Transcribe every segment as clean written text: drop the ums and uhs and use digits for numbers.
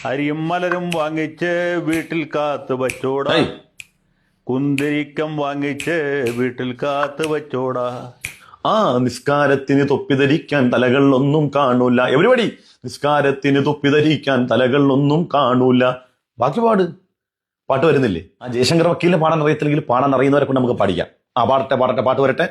അരിയും മലരും വാങ്ങിച്ച് വീട്ടിൽ കാത്തു വച്ചോടാ, കുന്തിരിക്കം വാങ്ങിച്ച് വീട്ടിൽ കാത്തു വച്ചോടാ. ആ നിസ്കാരത്തിന് തൊപ്പിധരിക്കാൻ തലകളിലൊന്നും കാണൂല. എവരിബഡി, നിസ്കാരത്തിന് തൊപ്പിധരിക്കാൻ തലകളിലൊന്നും കാണൂല. ബാക്കി പാട്ട് വരുന്നില്ലേ? ആ ജയശങ്കർ വക്കീലിനെ പാടാൻ അറിയത്തില്ലെങ്കിൽ പാടാൻ അറിയുന്നവരെ കൊണ്ട് നമുക്ക് പഠിക്കാം. പാടട്ടെ പാട്ട് വരട്ടെ.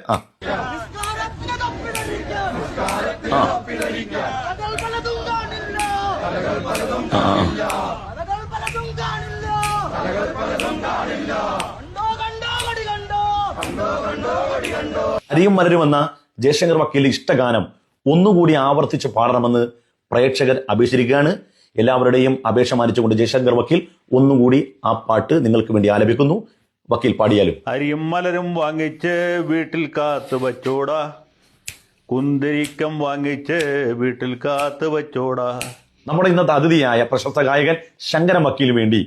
അരിയും മലരും എന്ന ജയശങ്കർ വക്കീലിന്റെ ഇഷ്ടഗാനം ഒന്നുകൂടി ആവർത്തിച്ച് പാടണമെന്ന് പ്രേക്ഷകർ അപേക്ഷിച്ചിരിക്കുകയാണ്. എല്ലാവരുടെയും അപേക്ഷ മാനിച്ചുകൊണ്ട് ജയശങ്കർ വക്കീൽ ഒന്നുകൂടി ആ പാട്ട് നിങ്ങൾക്ക് വേണ്ടി ആലപിക്കുന്നു. വക്കീൽ പാടിയാലും. അരിയും മലരും വാങ്ങിച്ച് വീട്ടിൽ കാത്തു വച്ചോടാ, കുന്തിരിക്കം വാങ്ങിച്ച് വീട്ടിൽ കാത്തു വച്ചോടാ. നമ്മുടെ ഇന്നത്തെ അതിഥിയായ പ്രശസ്ത ഗായകൻ ശങ്കരൻ വക്കീലിന് വേണ്ടി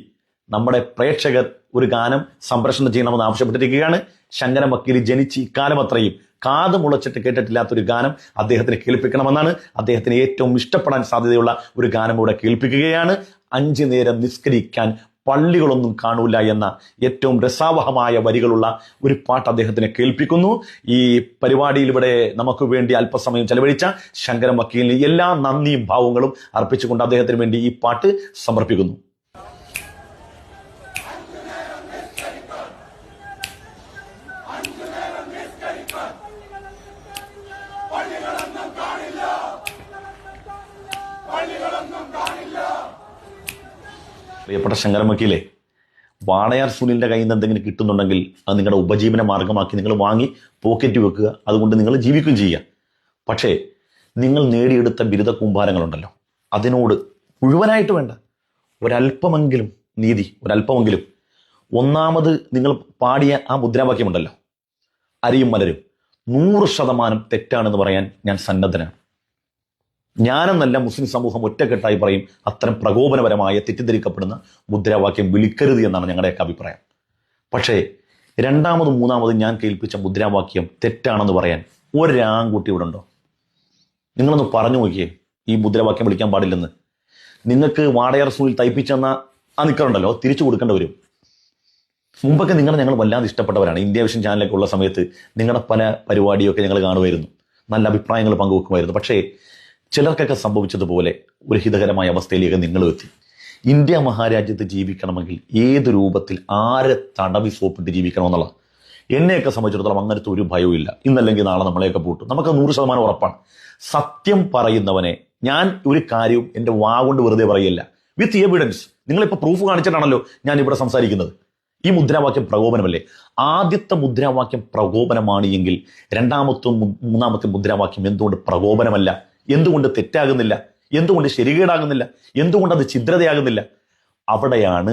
നമ്മുടെ പ്രേക്ഷകർ ഒരു ഗാനം സംപ്രേഷണം ചെയ്യണമെന്ന് ആവശ്യപ്പെട്ടിരിക്കുകയാണ്. ശങ്കരൻ വക്കീൽ ജനിച്ച് ഇക്കാലം അത്രയും കാത് മുളച്ചിട്ട് കേട്ടിട്ടില്ലാത്തൊരു ഗാനം അദ്ദേഹത്തിന് കേൾപ്പിക്കണമെന്നാണ്. അദ്ദേഹത്തിന് ഏറ്റവും ഇഷ്ടപ്പെടാൻ സാധ്യതയുള്ള ഒരു ഗാനം ഇവിടെ കേൾപ്പിക്കുകയാണ്. 5 നേരം നിസ്കരിക്കാൻ പള്ളികളൊന്നും കാണൂല എന്ന ഏറ്റവും രസാവഹമായ വരികളുള്ള ഒരു പാട്ട് അദ്ദേഹത്തിനെ കേൾപ്പിക്കുന്നു. ഈ പരിപാടിയിൽ ഇവിടെ നമുക്ക് വേണ്ടി അല്പസമയം ചെലവഴിച്ച ശങ്കരൻ വക്കീലിന് എല്ലാ നന്ദിയും ഭാവങ്ങളും അർപ്പിച്ചുകൊണ്ട് അദ്ദേഹത്തിന് വേണ്ടി ഈ പാട്ട് സമർപ്പിക്കുന്നു. പ്രിയപ്പെട്ട ശങ്കരൻ വക്കീലെ, വാടയാർ സുനിലിന്റെ കയ്യിൽ നിന്ന് എന്തെങ്കിലും കിട്ടുന്നുണ്ടെങ്കിൽ അത് നിങ്ങളുടെ ഉപജീവന മാർഗമാക്കി നിങ്ങൾ വാങ്ങി പോക്കറ്റ് വെക്കുക. അതുകൊണ്ട് നിങ്ങൾ ജീവിക്കുകയും ചെയ്യുക. പക്ഷേ നിങ്ങൾ നേടിയെടുത്ത ബിരുദ കൂമ്പാരങ്ങളുണ്ടല്ലോ, അതിനോട് മുഴുവനായിട്ട് വേണ്ട, ഒരല്പമെങ്കിലും നീതി, ഒരല്പമെങ്കിലും. ഒന്നാമത് നിങ്ങൾ പാടിയ ആ മുദ്രാവാക്യമുണ്ടല്ലോ, അരിയും മലരും, 100% തെറ്റാണെന്ന് പറയാൻ ഞാൻ സന്നദ്ധനാണ്. ഞാനെന്നല്ല, മുസ്ലിം സമൂഹം ഒറ്റക്കെട്ടായി പറയും, അത്തരം പ്രകോപനപരമായ തെറ്റിദ്ധരിക്കപ്പെടുന്ന മുദ്രാവാക്യം വിളിക്കരുത് എന്നാണ് ഞങ്ങളുടെയൊക്കെ അഭിപ്രായം. പക്ഷേ രണ്ടാമതും മൂന്നാമതും ഞാൻ കേൾപ്പിച്ച മുദ്രാവാക്യം തെറ്റാണെന്ന് പറയാൻ ഒരാൺകുട്ടി ഇവിടെ ഉണ്ടോ? നിങ്ങളൊന്ന് പറഞ്ഞു നോക്കിയേ, ഈ മുദ്രാവാക്യം വിളിക്കാൻ പാടില്ലെന്ന്. നിങ്ങൾക്ക് വാടയാർ സ്കൂളിൽ തയ്പ്പിച്ചെന്ന ആ നിക്കറുണ്ടല്ലോ, തിരിച്ചു കൊടുക്കേണ്ടി വരും. മുമ്പൊക്കെ ഞങ്ങൾ വല്ലാതെ ഇഷ്ടപ്പെട്ടവരാണ്. ഇന്ത്യ വിഷൻ ചാനലൊക്കെ ഉള്ള സമയത്ത് നിങ്ങളുടെ പല പരിപാടിയൊക്കെ ഞങ്ങൾ കാണുമായിരുന്നു, നല്ല അഭിപ്രായങ്ങൾ പങ്കുവെക്കുമായിരുന്നു. പക്ഷേ ചിലർക്കൊക്കെ സംഭവിച്ചതുപോലെ ഒരു ഹിതകരമായ അവസ്ഥയിലേക്ക് നിങ്ങളും എത്തി. ഇന്ത്യ മഹാരാജ്യത്ത് ജീവിക്കണമെങ്കിൽ ഏത് രൂപത്തിൽ ആരെ തടവി സോപ്പിട്ട് ജീവിക്കണമെന്നുള്ള എന്നെയൊക്കെ സംബന്ധിച്ചിടത്തോളം അങ്ങനത്തെ ഒരു ഭയവും ഇല്ല. ഇന്നല്ലെങ്കിൽ നാളെ നമ്മളെയൊക്കെ പൂട്ടും, നമുക്ക് 100% ഉറപ്പാണ്. സത്യം പറയുന്നവനെ ഞാൻ ഒരു കാര്യവും എൻ്റെ വാ കൊണ്ട് വെറുതെ പറയില്ല, വിത്ത് എവിഡൻസ്. നിങ്ങളിപ്പോൾ പ്രൂഫ് കാണിച്ചിട്ടാണല്ലോ ഞാൻ ഇവിടെ സംസാരിക്കുന്നത്. ഈ മുദ്രാവാക്യം പ്രകോപനമല്ലേ? ആദ്യത്തെ മുദ്രാവാക്യം പ്രകോപനമാണ് എങ്കിൽ രണ്ടാമത്തും മൂന്നാമത്തെ മുദ്രാവാക്യം എന്തുകൊണ്ട് പ്രകോപനമല്ല? എന്തുകൊണ്ട് തെറ്റാകുന്നില്ല? എന്തുകൊണ്ട് ശരികേടാകുന്നില്ല? എന്തുകൊണ്ട് അത് ഛിദ്രതയാകുന്നില്ല? അവിടെയാണ്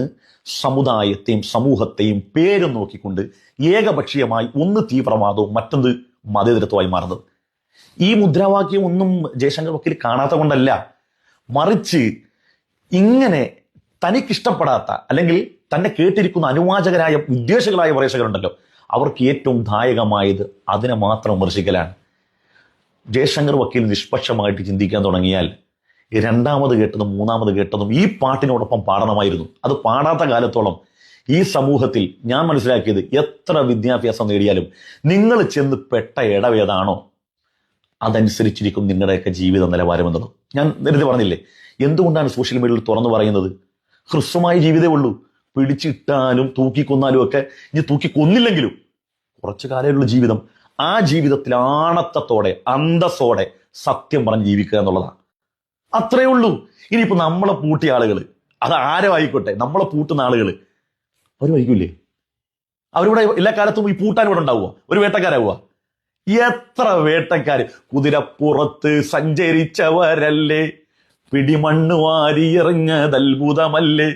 സമുദായത്തെയും സമൂഹത്തെയും പേരും നോക്കിക്കൊണ്ട് ഏകപക്ഷീയമായി ഒന്ന് തീവ്രവാദവും മറ്റൊന്ന് മതേതരത്വമായി മാറുന്നത്. ഈ മുദ്രാവാക്യം ഒന്നും ജയശങ്കർ വക്കീൽ കാണാത്ത കൊണ്ടല്ല, മറിച്ച് ഇങ്ങനെ തനിക്കിഷ്ടപ്പെടാത്ത അല്ലെങ്കിൽ തന്നെ കേട്ടിരിക്കുന്ന അനുവാചകരായ ഉദ്ദേശകളായ പ്രേക്ഷകരുണ്ടല്ലോ, അവർക്ക് ഏറ്റവും ദായകമായത് അതിനെ മാത്രം വിമർശിക്കലാണ്. ജയശങ്കർ വക്കീൽ നിഷ്പക്ഷമായിട്ട് ചിന്തിക്കാൻ തുടങ്ങിയാൽ രണ്ടാമത് കേട്ടതും മൂന്നാമത് കേട്ടതും ഈ പാട്ടിനോടൊപ്പം പാടണമായിരുന്നു. അത് പാടാത്ത കാലത്തോളം ഈ സമൂഹത്തിൽ ഞാൻ മനസ്സിലാക്കിയത്, എത്ര വിദ്യാഭ്യാസം നേടിയാലും നിങ്ങൾ ചെന്ന് പെട്ട ഇടവേതാണോ അതനുസരിച്ചിരിക്കും നിങ്ങളുടെയൊക്കെ ജീവിത നിലവാരം എന്നുള്ളത്. ഞാൻ നേരത്തെ പറഞ്ഞില്ലേ, എന്തുകൊണ്ടാണ് സോഷ്യൽ മീഡിയയിൽ തുറന്നു പറയുന്നത്? ഹ്രസ്വമായ ജീവിതമേ ഉള്ളൂ. പിടിച്ചിട്ടാലും തൂക്കിക്കൊന്നാലും ഒക്കെ, ഇനി തൂക്കിക്കൊന്നില്ലെങ്കിലും കുറച്ചു കാലമുള്ള ജീവിതം. ആ ജീവിതത്തിൽ ആണത്തത്തോടെ അന്തസ്സോടെ സത്യം പറഞ്ഞ് ജീവിക്കുക എന്നുള്ളതാണ്. അത്രയേ ഉള്ളൂ. ഇനിയിപ്പോ നമ്മളെ പൂട്ടിയ ആളുകൾ, അത് ആരോ ആയിക്കോട്ടെ, നമ്മളെ പൂട്ടുന്ന ആളുകൾ അവർ വൈകില്ലേ? അവരിവിടെ എല്ലാ കാലത്തും ഈ പൂട്ടാൻ ഇവിടെ ഉണ്ടാവുക? ഒരു വേട്ടക്കാരാവുക? എത്ര വേട്ടക്കാര് കുതിരപ്പുറത്ത് സഞ്ചരിച്ചവരല്ലേ, പിടിമണ്ണ് വാരിയെറിഞ്ഞതത്ഭുതമല്ലേ,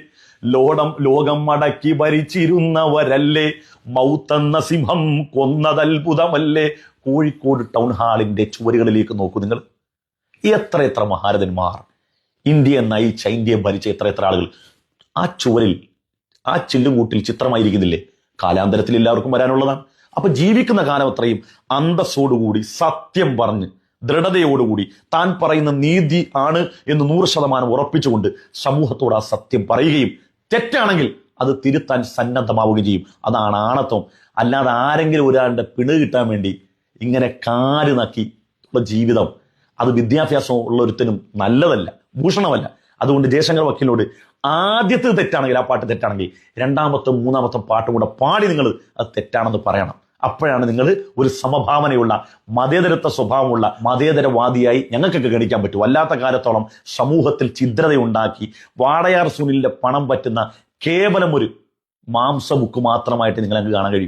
ലോകം മടക്കി ഭരിച്ചിരുന്നവരല്ലേ, മൗത്തെന്ന സിംഹം കൊന്നതത്ഭുതമല്ലേ. കോഴിക്കോട് ടൗൺ ഹാളിന്റെ ചുവരുകളിലേക്ക് നോക്കൂ നിങ്ങൾ. എത്ര മഹാരഥന്മാർ, ഇന്ത്യയെ നയിച്ച, ഇന്ത്യയെ ഭരിച്ച എത്ര ആളുകൾ ആ ചുവരിൽ, ആ ചില്ലുകൂട്ടിൽ ചിത്രമായിരിക്കുന്നില്ലേ? കാലാന്തരത്തിൽ എല്ലാവർക്കും വരാനുള്ളതാണ്. അപ്പൊ ജീവിക്കുന്ന കാലം അത്രയും അന്തസ്സോടുകൂടി സത്യം പറഞ്ഞ് ദൃഢതയോടുകൂടി താൻ പറയുന്ന നീതി ആണ് എന്ന് 100% ഉറപ്പിച്ചുകൊണ്ട് സമൂഹത്തോട് ആ സത്യം പറയുകയും തെറ്റാണെങ്കിൽ അത് തിരുത്താൻ സന്നദ്ധമാവുകയും ചെയ്യും. അതാണ് ആണത്വം. അല്ലാതെ ആരെങ്കിലും ഒരാളുടെ പിണു കിട്ടാൻ വേണ്ടി ഇങ്ങനെ കാല് നക്കി ഉള്ള ജീവിതം അത് വിദ്യാഭ്യാസം ഉള്ള ഒരുത്തനും നല്ലതല്ല, ഭൂഷണമല്ല. അതുകൊണ്ട് ജയശങ്കർ വക്കീലിനോട് ആദ്യത്തെ തെറ്റാണെങ്കിൽ, ആ പാട്ട് തെറ്റാണെങ്കിൽ, രണ്ടാമത്തെ മൂന്നാമത്തെ പാട്ടും കൂടെ പാടി നിങ്ങൾ അത് തെറ്റാണെന്ന് പറയണം. അപ്പോഴാണ് നിങ്ങൾ ഒരു സമഭാവനയുള്ള മതേതരത്വ സ്വഭാവമുള്ള മതേതരവാദിയായി ഞങ്ങൾക്കൊക്കെ ഗണിക്കാൻ പറ്റും. അല്ലാത്ത കാലത്തോളം സമൂഹത്തിൽ ഛിദ്രതയുണ്ടാക്കി വാടയാർ സുനിലിന്റെ പണം പറ്റുന്ന കേവലം ഒരു മാംസബുക്ക് മാത്രമായിട്ട് നിങ്ങൾ അങ്ങ് കാണാൻ കഴിയും.